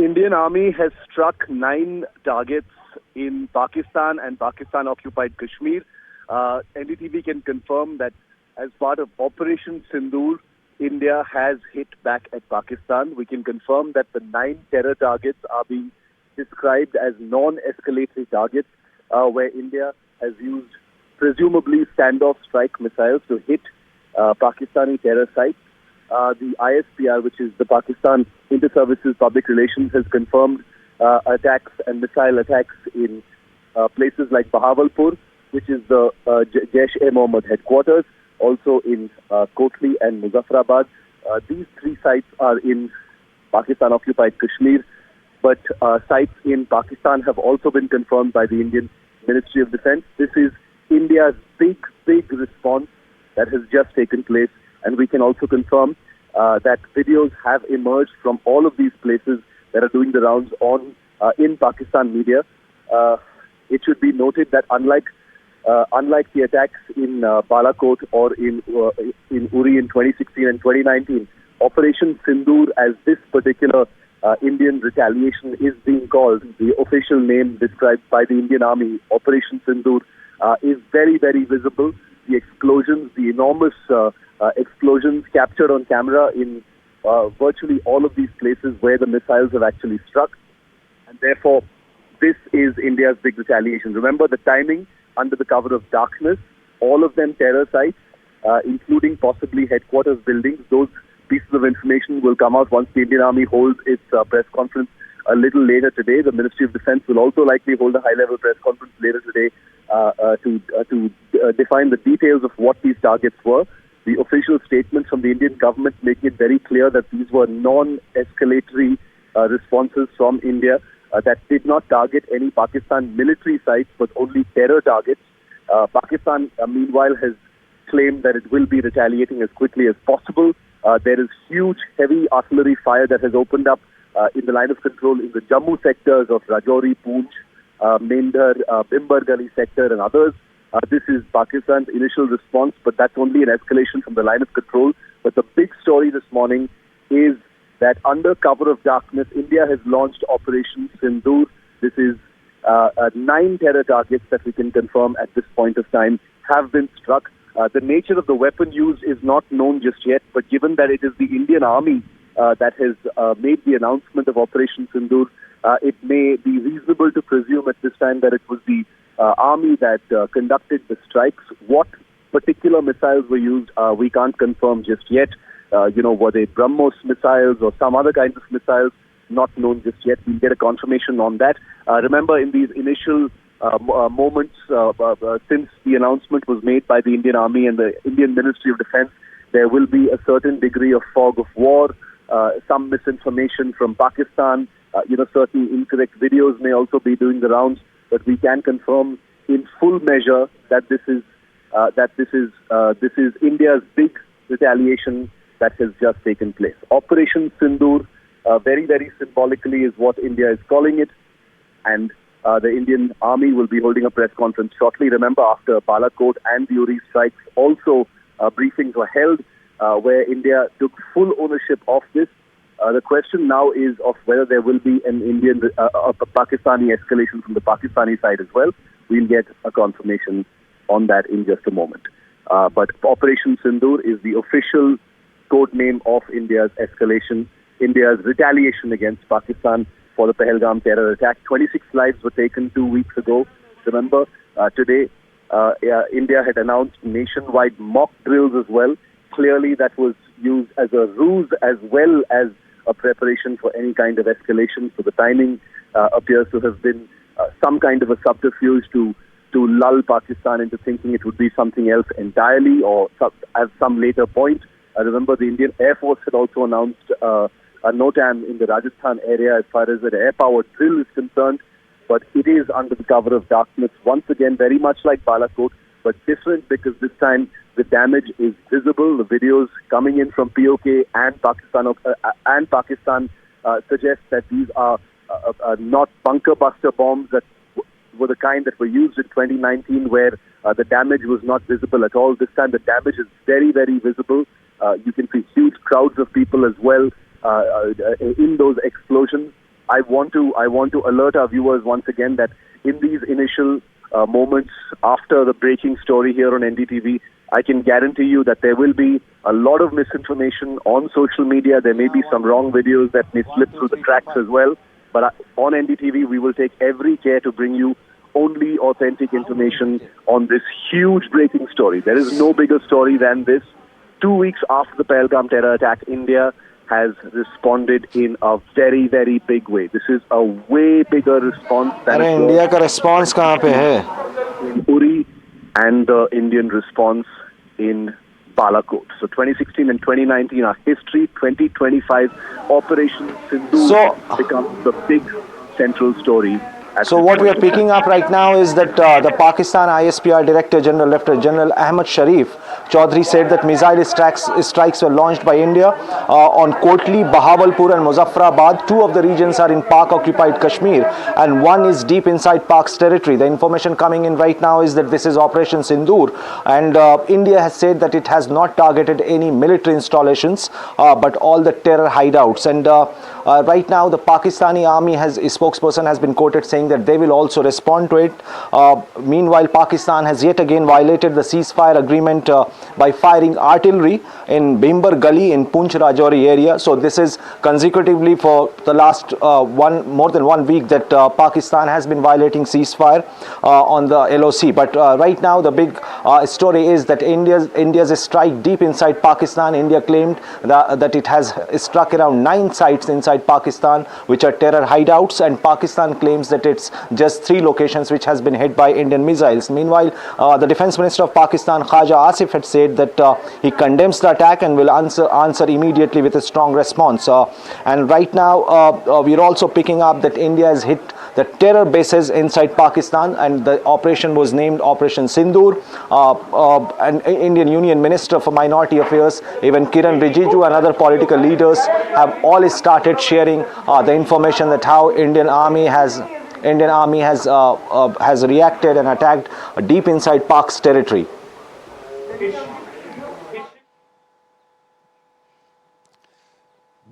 Indian Army has struck 9 targets in Pakistan and Pakistan-occupied Kashmir. NDTV can confirm that as part of Operation Sindoor, India has hit back at Pakistan. We can confirm that the 9 terror targets are being described as non-escalatory targets, where India has used presumably standoff strike missiles to hit Pakistani terror sites. The ISPR, which is the Pakistan Inter-Services Public Relations, has confirmed attacks and missile attacks in places like Bahawalpur, which is the Jaish-e-Mohammed headquarters, also in Kotli and Muzaffarabad. These 3 sites are in Pakistan-occupied Kashmir, but sites in Pakistan have also been confirmed by the Indian Ministry of Defence. This is India's big response that has just taken place. And we can also confirm that videos have emerged from all of these places that are doing the rounds in Pakistan media. It should be noted that unlike the attacks in Balakot or in Uri in 2016 and 2019, Operation Sindoor, as this particular Indian retaliation is being called, the official name described by the Indian Army, Operation Sindoor, is very visible. The explosions, the enormous explosions captured on camera in virtually all of these places where the missiles have actually struck. And therefore, this is India's big retaliation. Remember the timing, under the cover of darkness, all of them terror sites, including possibly headquarters buildings. Those pieces of information will come out once the Indian Army holds its press conference a little later today. The Ministry of Defence will also likely hold a high-level press conference later today to define the details of what these targets were. The official statement from the Indian government making it very clear that these were non-escalatory responses from India that did not target any Pakistan military sites but only terror targets. Pakistan, meanwhile, has claimed that it will be retaliating as quickly as possible. There is huge, heavy artillery fire that has opened up in the line of control in the Jammu sectors of Rajouri, Poonch, Mendhar, Bimbar Gali sector and others. This is Pakistan's initial response, but that's only an escalation from the line of control. But the big story this morning is that under cover of darkness, India has launched Operation Sindoor. This is 9 terror targets that we can confirm at this point of time have been struck. The nature of the weapon used is not known just yet, but given that it is the Indian Army that has made the announcement of Operation Sindoor, it may be reasonable to presume at this time that it was the Army that conducted the strikes. What particular missiles were used, we can't confirm just yet. Were they BrahMos missiles or some other kinds of missiles? Not known just yet. We'll get a confirmation on that. Remember, in these initial moments since the announcement was made by the Indian Army and the Indian Ministry of Defence, there will be a certain degree of fog of war, some misinformation from Pakistan. Certain incorrect videos may also be doing the rounds, but we can confirm in full measure that this is India's big retaliation that has just taken place. Operation Sindoor, very symbolically, is what India is calling it, and the Indian Army will be holding a press conference shortly. Remember, after Balakot and the Uri strikes, also briefings were held where India took full ownership of this. The question now is of whether there will be an Pakistani escalation from the Pakistani side as well. We'll get a confirmation on that in just a moment. But Operation Sindoor is the official code name of India's escalation, India's retaliation against Pakistan for the Pahalgam terror attack. 26 lives were taken 2 weeks ago. Remember, today, India had announced nationwide mock drills as well. Clearly, that was used as a ruse as well as a preparation for any kind of escalation. So the timing appears to have been some kind of a subterfuge to lull Pakistan into thinking it would be something else entirely or at some later point. Remember, the Indian Air Force had also announced a NOTAM in the Rajasthan area as far as the air-powered drill is concerned. But it is under the cover of darkness, once again, very much like Balakot, but different because this time the damage is visible. The videos coming in from POK and Pakistan suggest that these are not bunker buster bombs that were the kind that were used in 2019 where the damage was not visible at all. This time the damage is very visible. You can see huge crowds of people as well in those explosions. I want to alert our viewers once again that in these initial moments after the breaking story here on NDTV, I can guarantee you that there will be a lot of misinformation on social media. There may be some wrong videos that may slip through the cracks as well. But on NDTV, we will take every care to bring you only authentic information on this huge breaking story. There is no bigger story than this. 2 weeks after the Pahalgam terror attack, India has responded in a very, very big way. This is a way bigger response than India का response कहाँ पे है? In Uri and the Indian response in Balakot. So 2016 and 2019 are history. 2025 Operation Sindoor becomes the big central story. So what we are picking up right now is that the Pakistan ISPR Director General, Lieutenant General Ahmad Sharif Chaudhry said that missile strikes were launched by India on Kotli, Bahawalpur and Muzaffarabad. 2 of the regions are in Pak-occupied Kashmir and 1 is deep inside Pak's territory. The information coming in right now is that this is Operation Sindoor, and India has said that it has not targeted any military installations but all the terror hideouts. And right now the Pakistani army a spokesperson has been quoted saying that they will also respond to it. Meanwhile, Pakistan has yet again violated the ceasefire agreement by firing artillery in Bhimbar Gali in Poonch Rajouri area. So this is consecutively for the last more than 1 week that Pakistan has been violating ceasefire on the LOC. But right now the big story is that India's strike deep inside Pakistan. India claimed that it has struck around 9 sites inside Pakistan which are terror hideouts, and Pakistan claims that it's just 3 locations which has been hit by Indian missiles. Meanwhile, the Defense Minister of Pakistan, Khaja Asif, had said that he condemns the attack and will answer immediately with a strong response. And right now, we're also picking up that India has hit the terror bases inside Pakistan, and the operation was named Operation Sindoor. And Indian Union Minister for Minority Affairs, even Kiran Rijiju and other political leaders have all started sharing the information that how Indian Army has reacted and attacked deep inside Pak's territory.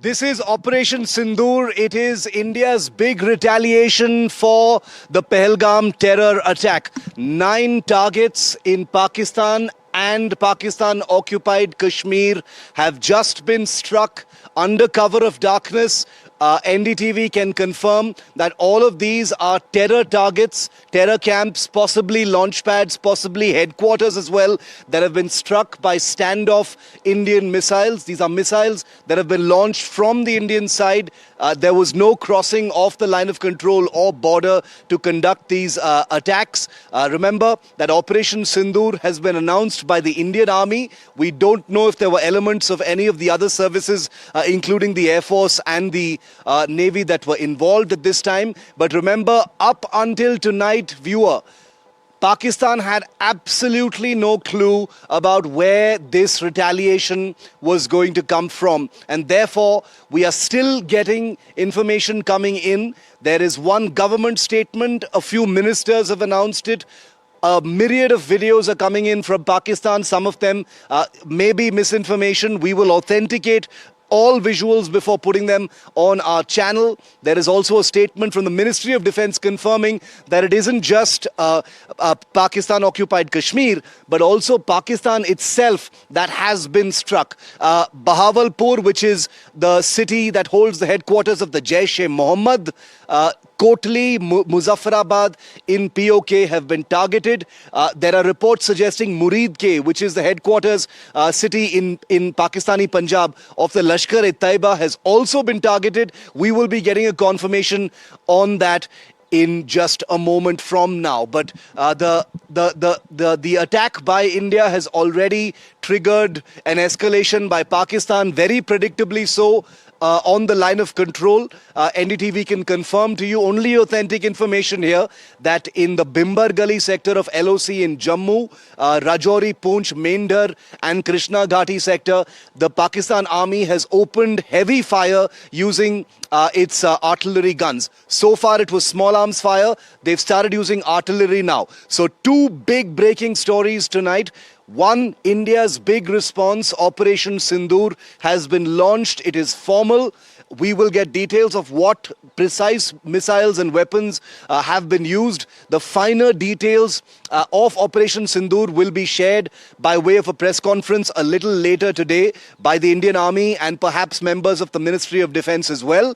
This is Operation Sindoor. It is India's big retaliation for the Pahalgam terror attack. 9 targets in Pakistan and Pakistan-occupied Kashmir have just been struck under cover of darkness. NDTV can confirm that all of these are terror targets, terror camps, possibly launch pads, possibly headquarters as well, that have been struck by standoff Indian missiles. These are missiles that have been launched from the Indian side. There was no crossing of the line of control or border to conduct these attacks. Remember that Operation Sindoor has been announced by the Indian Army. We don't know if there were elements of any of the other services, including the Air Force and the Navy, that were involved at this time. But remember, up until tonight, viewer, Pakistan had absolutely no clue about where this retaliation was going to come from. And therefore, we are still getting information coming in. There is one government statement. A few ministers have announced it. A myriad of videos are coming in from Pakistan. Some of them may be misinformation. We will authenticate all visuals before putting them on our channel. There is also a statement from the Ministry of Defense confirming that it isn't just Pakistan-occupied Kashmir, but also Pakistan itself that has been struck. Bahawalpur, which is the city that holds the headquarters of the Jaish-e-Mohammed, Kotli, Muzaffarabad in POK have been targeted. There are reports suggesting Muridke, which is the headquarters city in Pakistani Punjab of the Lashkar-e-Taiba, has also been targeted. We will be getting a confirmation on that in just a moment from now. But the attack by India has already triggered an escalation by Pakistan, very predictably so. On the line of control, NDTV can confirm to you only authentic information here that in the Bhimbar Gali sector of LOC in Jammu, Rajouri, Poonch, Mendhar and Krishna Ghati sector, the Pakistan army has opened heavy fire using its artillery guns. So far it was small arms fire. They've started using artillery now. So 2 big breaking stories tonight. One, India's big response, Operation Sindoor, has been launched. It is formal. We will get details of what precise missiles and weapons have been used. The finer details of Operation Sindoor will be shared by way of a press conference a little later today by the Indian Army and perhaps members of the Ministry of Defence as well.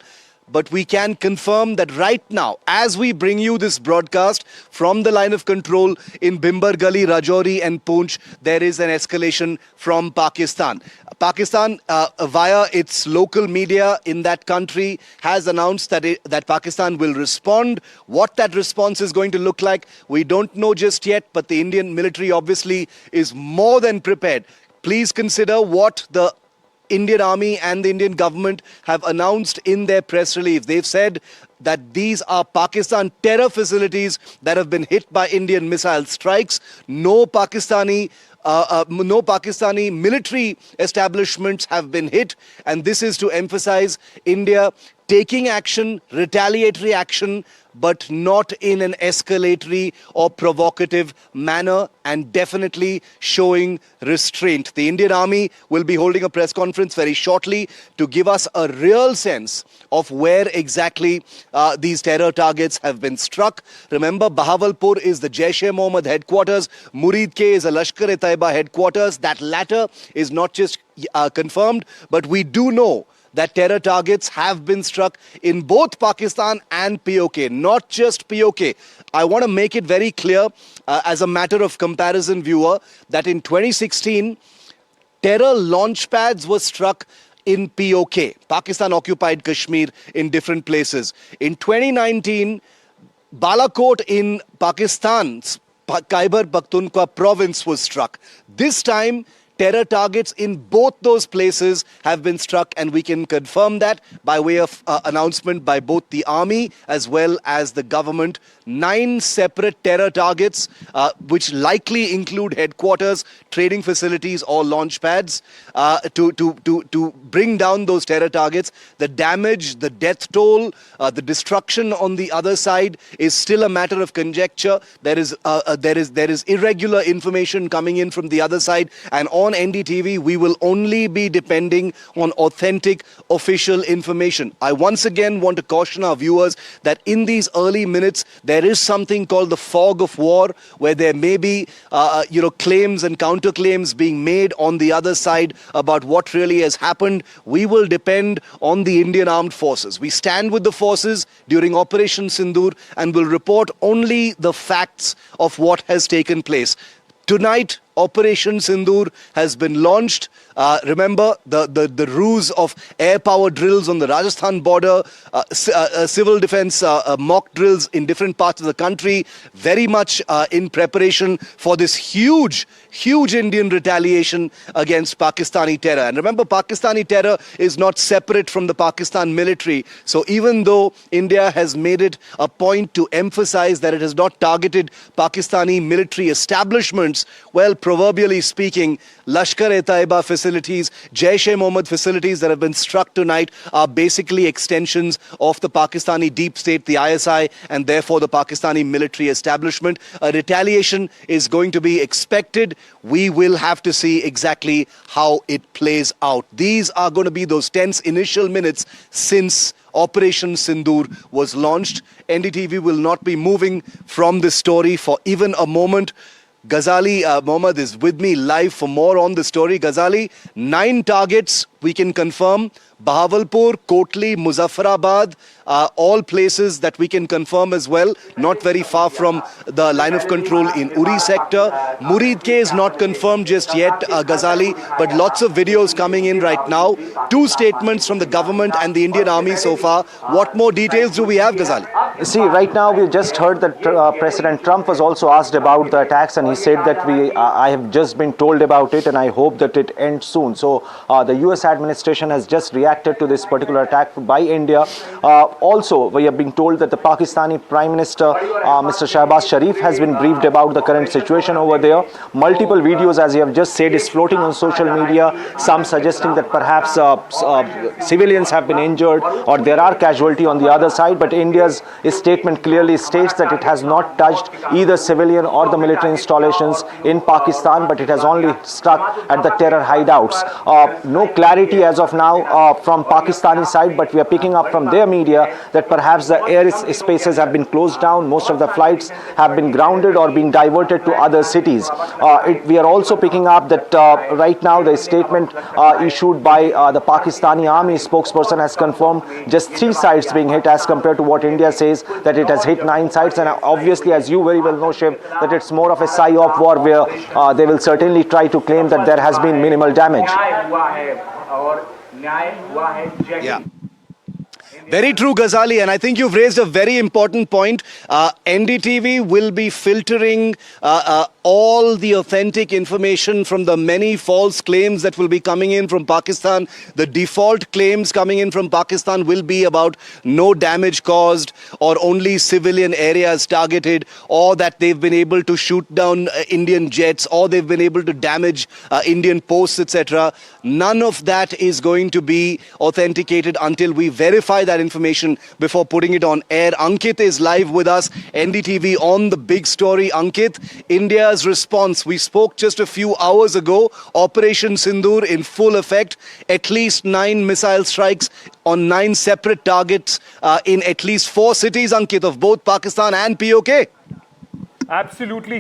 But we can confirm that right now, as we bring you this broadcast from the line of control in Bhimber Gali, Rajouri and Poonch, there is an escalation from Pakistan. Pakistan, via its local media in that country, has announced that Pakistan will respond. What that response is going to look like, we don't know just yet, but the Indian military obviously is more than prepared. Please consider what the Indian Army and the Indian government have announced in their press release. They've said that these are Pakistan terror facilities that have been hit by Indian missile strikes. No Pakistani military establishments have been hit, and this is to emphasize India taking action, retaliatory action, but not in an escalatory or provocative manner, and definitely showing restraint. The Indian Army will be holding a press conference very shortly to give us a real sense of where exactly these terror targets have been struck. Remember, Bahawalpur is the Jaish-e-Mohammed headquarters. Murid-Ke is a Lashkar-e-Taiba headquarters. That latter is not just confirmed, but we do know that terror targets have been struck in both Pakistan and POK, not just POK. I want to make it very clear as a matter of comparison, viewer, that in 2016, terror launch pads were struck in POK, Pakistan-occupied Kashmir, in different places. In 2019, Balakot in Pakistan's Khyber Pakhtunkhwa province was struck. This time, terror targets in both those places have been struck, and we can confirm that by way of announcement by both the army as well as the government. 9 separate terror targets, which likely include headquarters, trading facilities or launch pads, to bring down those terror targets. The damage, the death toll, the destruction on the other side is still a matter of conjecture. There is irregular information coming in from the other side, and on NDTV we will only be depending on authentic official information. I once again want to caution our viewers that in these early minutes there is something called the fog of war, where there may be claims and counterclaims being made on the other side about what really has happened. We will depend on the Indian Armed Forces. We stand with the forces during Operation Sindoor and will report only the facts of what has taken place. Tonight, Operation Sindoor has been launched. Remember the ruse of air power drills on the Rajasthan border, civil defense mock drills in different parts of the country, very much in preparation for this huge Indian retaliation against Pakistani terror. And remember, Pakistani terror is not separate from the Pakistan military. So even though India has made it a point to emphasize that it has not targeted Pakistani military establishments, well, proverbially speaking, Lashkar-e-Taiba facilities, Jaish-e-Mohammed facilities that have been struck tonight are basically extensions of the Pakistani deep state, the ISI, and therefore the Pakistani military establishment. A retaliation is going to be expected. We will have to see exactly how it plays out. These are going to be those tense initial minutes since Operation Sindoor was launched. NDTV will not be moving from this story for even a moment. Ghazali Mohammed is with me live for more on the story. Ghazali, 9 targets we can confirm. Bahawalpur, Kotli, Muzaffarabad, all places that we can confirm as well. Not very far from the line of control in Uri sector. Murid-Ke is not confirmed just yet, Ghazali, but lots of videos coming in right now. 2 statements from the government and the Indian Army so far. What more details do we have, Ghazali? See, right now we just heard that President Trump was also asked about the attacks, and he said that I have just been told about it and I hope that it ends soon. So the US administration has just reacted to this particular attack by India. Also, we have been told that the Pakistani Prime Minister, Mr. Shehbaz Sharif, has been briefed about the current situation over there. Multiple videos, as you have just said, is floating on social media, some suggesting that perhaps civilians have been injured or there are casualties on the other side, but India's Its statement clearly states that it has not touched either civilian or the military installations in Pakistan, but it has only struck at the terror hideouts. No clarity as of now from Pakistani side, but we are picking up from their media that perhaps the air spaces have been closed down, most of the flights have been grounded or being diverted to other cities. We are also picking up that right now the statement issued by the Pakistani army spokesperson has confirmed just 3 sites being hit as compared to what India says that it has hit 9 sites. And obviously, as you very well know, Shiv, that it's more of a psyop war where they will certainly try to claim that there has been minimal damage. Yeah. Very true, Ghazali, and I think you've raised a very important point. NDTV will be filtering all the authentic information from the many false claims that will be coming in from Pakistan. The default claims coming in from Pakistan will be about no damage caused or only civilian areas targeted, or that they've been able to shoot down Indian jets, or they've been able to damage Indian posts, etc. None of that is going to be authenticated until we verify that information before putting it on air. Ankit is live with us, NDTV on the big story. Ankit, India's response. We spoke just a few hours ago. Operation Sindoor in full effect. At least 9 missile strikes on 9 separate targets in at least 4 cities, Ankit, of both Pakistan and POK. Absolutely.